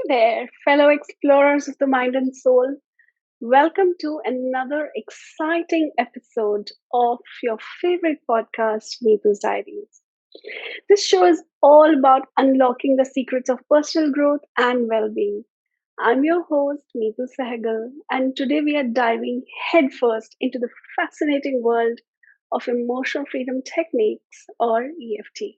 there, fellow explorers of the mind and soul. Welcome to another exciting episode of your favorite podcast, Meetu Diaries. This show is all about unlocking the secrets of personal growth and well being. I'm your host, Meetu Sehgal, and today we are diving headfirst into the fascinating world of emotional freedom techniques or EFT.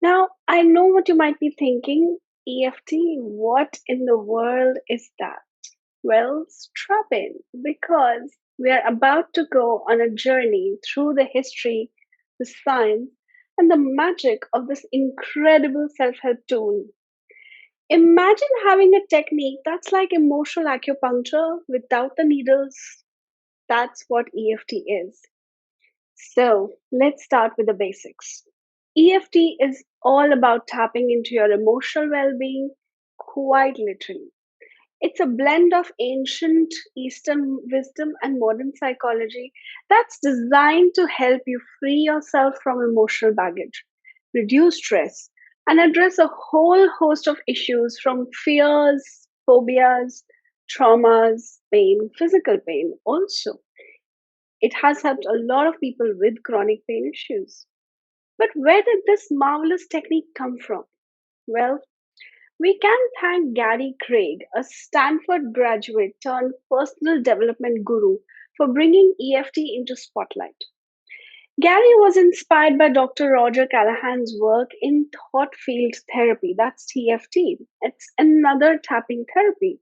Now, I know what you might be thinking. EFT, what in the world is that? Well, strap in because we are about to go on a journey through the history, the science, and the magic of this incredible self help tool. Imagine having a technique that's like emotional acupuncture without the needles. That's what EFT is. So, let's start with the basics. EFT is all about tapping into your emotional well being, quite literally. It's a blend of ancient Eastern wisdom and modern psychology that's designed to help you free yourself from emotional baggage, reduce stress, and address a whole host of issues from fears, phobias, traumas, pain, physical pain also. It has helped a lot of people with chronic pain issues. But where did this marvelous technique come from? Well, we can thank Gary Craig, a Stanford graduate turned personal development guru, for bringing EFT into spotlight. Gary was inspired by Dr. Roger Callahan's work in thought field therapy, that's TFT. It's another tapping therapy.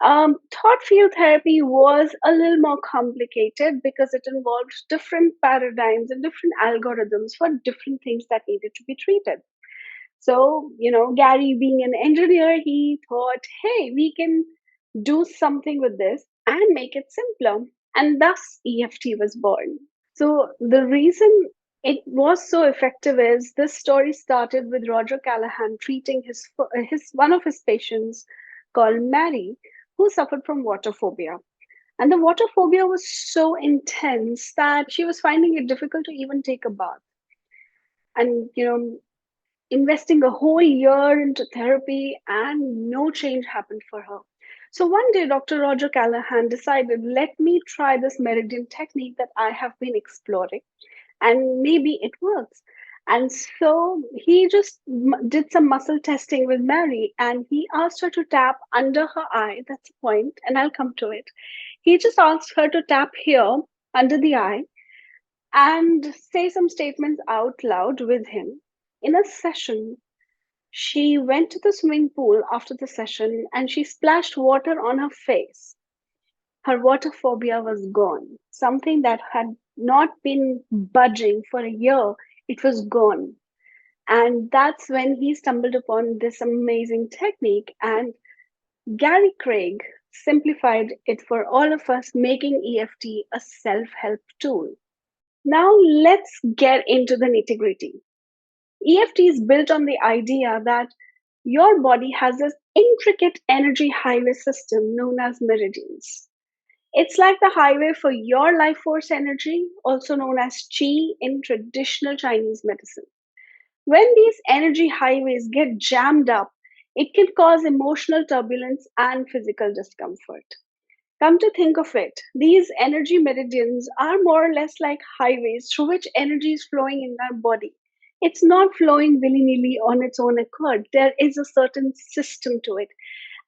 Thought field therapy was a little more complicated because it involved different paradigms and different algorithms for different things that needed to be treated. So, Gary being an engineer, he thought, hey, we can do something with this and make it simpler. And thus EFT was born. So, the reason it was so effective is this story started with Roger Callahan treating his one of his patients called Mary, who suffered from water phobia. And the water phobia was so intense that she was finding it difficult to even take a bath. And, investing a whole year into therapy and no change happened for her. So one day, Dr. Roger Callahan decided, let me try this meridian technique that I have been exploring and maybe it works. And so he just did some muscle testing with Mary and he asked her to tap under her eye. That's the point, and I'll come to it. He just asked her to tap here under the eye and say some statements out loud with him. In a session, she went to the swimming pool after the session and she splashed water on her face. Her water phobia was gone. Something that had not been budging for a year, it was gone. And that's when he stumbled upon this amazing technique. And Gary Craig simplified it for all of us, making EFT a self help tool. Now, let's get into the nitty gritty. EFT is built on the idea that your body has this intricate energy highway system known as meridians. It's like the highway for your life force energy, also known as qi in traditional Chinese medicine. When these energy highways get jammed up, it can cause emotional turbulence and physical discomfort. Come to think of it, these energy meridians are more or less like highways through which energy is flowing in our body. It's not flowing willy nilly on its own accord. There is a certain system to it.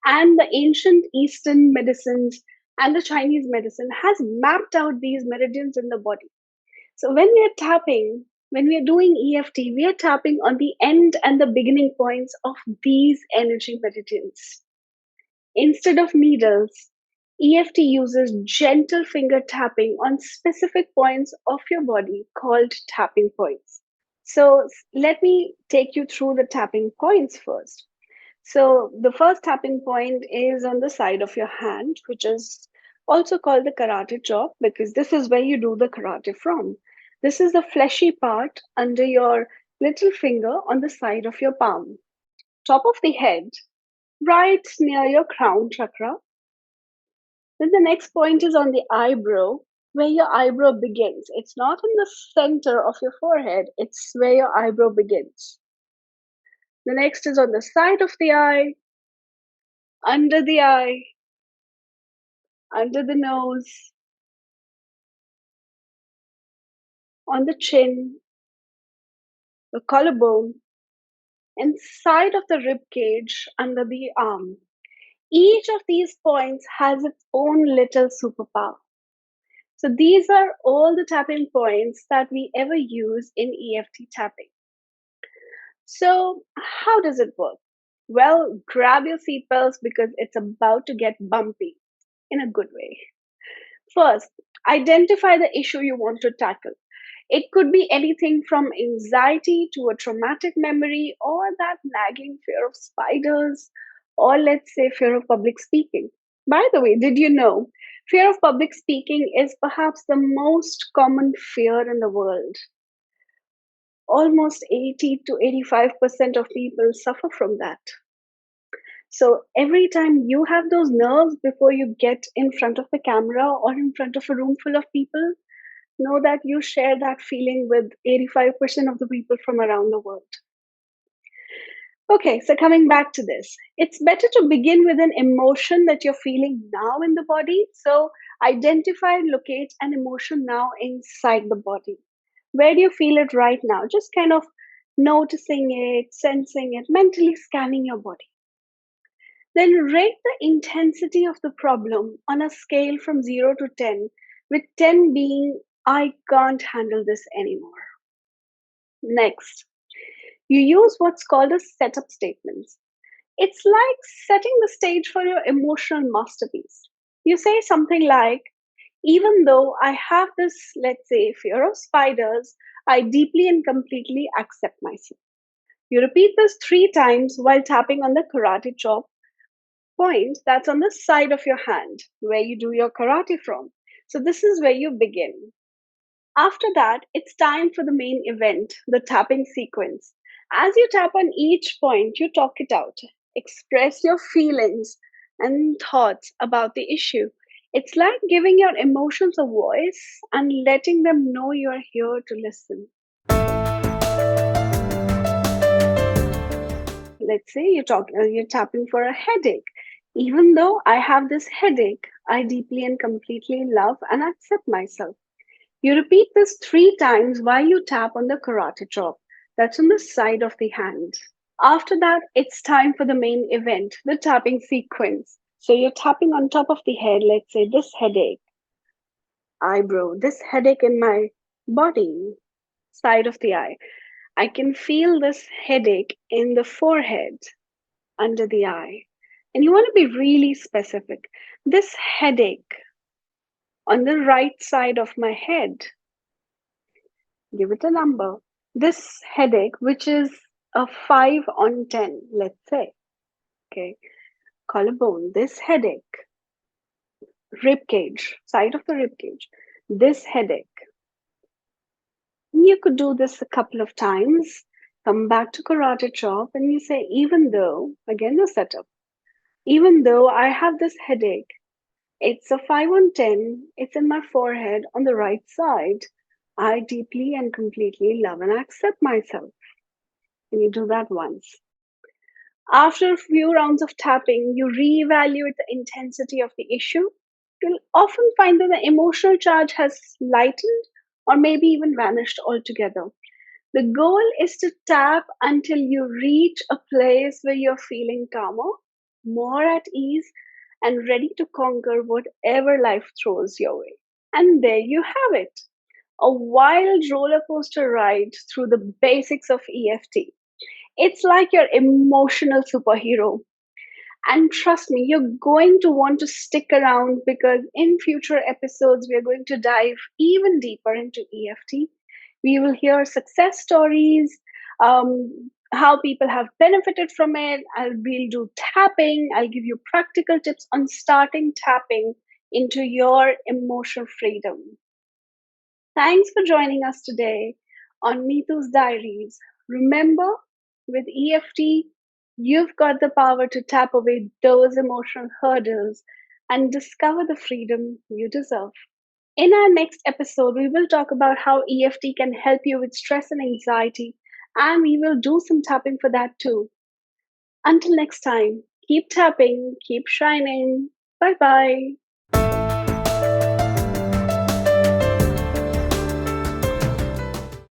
And the ancient Eastern medicines and the Chinese medicine has mapped out these meridians in the body. So when we are doing EFT, we are tapping on the end and the beginning points of these energy meridians. Instead of needles, EFT uses gentle finger tapping on specific points of your body called tapping points. So let me take you through the tapping points first. So the first tapping point is on the side of your hand, which is also called the karate chop because this is where you do the karate from. This is the fleshy part under your little finger on the side of your palm. Top of the head, right near your crown chakra. Then the next point is on the eyebrow, where your eyebrow begins. It's not in the center of your forehead, it's where your eyebrow begins. The next is on the side of the eye, under the nose, on the chin, the collarbone, inside of the rib cage, under the arm. Each of these points has its own little superpower. So these are all the tapping points that we ever use in EFT tapping. So how does it work? Well, grab your seatbelts because it's about to get bumpy in a good way. First, identify the issue you want to tackle. It could be anything from anxiety to a traumatic memory or that nagging fear of spiders, or let's say fear of public speaking. By the way, did you know fear of public speaking is perhaps the most common fear in the world? Almost 80 to 85% of people suffer from that. So every time you have those nerves before you get in front of the camera or in front of a room full of people, know that you share that feeling with 85% of the people from around the world. Okay, so coming back to this, it's better to begin with an emotion that you're feeling now in the body. So identify and locate an emotion now inside the body. Where do you feel it right now? Just kind of noticing it, sensing it, mentally scanning your body. Then rate the intensity of the problem on a scale from 0 to 10, with 10 being, I can't handle this anymore. Next, you use what's called a setup statements. It's like setting the stage for your emotional masterpiece. You say something like, even though I have this, let's say, fear of spiders, I deeply and completely accept myself. You repeat this 3 times while tapping on the karate chop point that's on the side of your hand where you do your karate from. So, this is where you begin. After that, it's time for the main event, the tapping sequence. As you tap on each point, you talk it out, express your feelings and thoughts about the issue. It's like giving your emotions a voice and letting them know you're here to listen. Let's say you're tapping for a headache. Even though I have this headache, I deeply and completely love and accept myself. You repeat this 3 times while you tap on the karate chop that's on the side of the hand. After that, it's time for the main event, the tapping sequence. So you're tapping on top of the head, let's say this headache, eyebrow, this headache in my body, side of the eye. I can feel this headache in the forehead, under the eye. And you want to be really specific. This headache on the right side of my head, give it a number. This headache, which is a 5 on 10, let's say, okay, collarbone, this headache, rib cage, side of the rib cage, this headache. You could do this a couple of times, come back to karate chop, and you say, even though, again, the setup, even though I have this headache, it's a 5 on 10, it's in my forehead on the right side. I deeply and completely love and accept myself. And you do that once. After a few rounds of tapping, you reevaluate the intensity of the issue. You'll often find that the emotional charge has lightened or maybe even vanished altogether. The goal is to tap until you reach a place where you're feeling calmer, more at ease, and ready to conquer whatever life throws your way. And there you have it, a wild roller coaster ride through the basics of EFT. It's like your emotional superhero. And trust me, you're going to want to stick around because in future episodes, we are going to dive even deeper into EFT. We will hear success stories, how people have benefited from it. We'll do tapping. I'll give you practical tips on starting tapping into your emotional freedom. Thanks for joining us today on Meetu's Diaries. Remember, with EFT, you've got the power to tap away those emotional hurdles and discover the freedom you deserve. In our next episode, we will talk about how EFT can help you with stress and anxiety, and we will do some tapping for that too. Until next time, keep tapping, keep shining. Bye bye.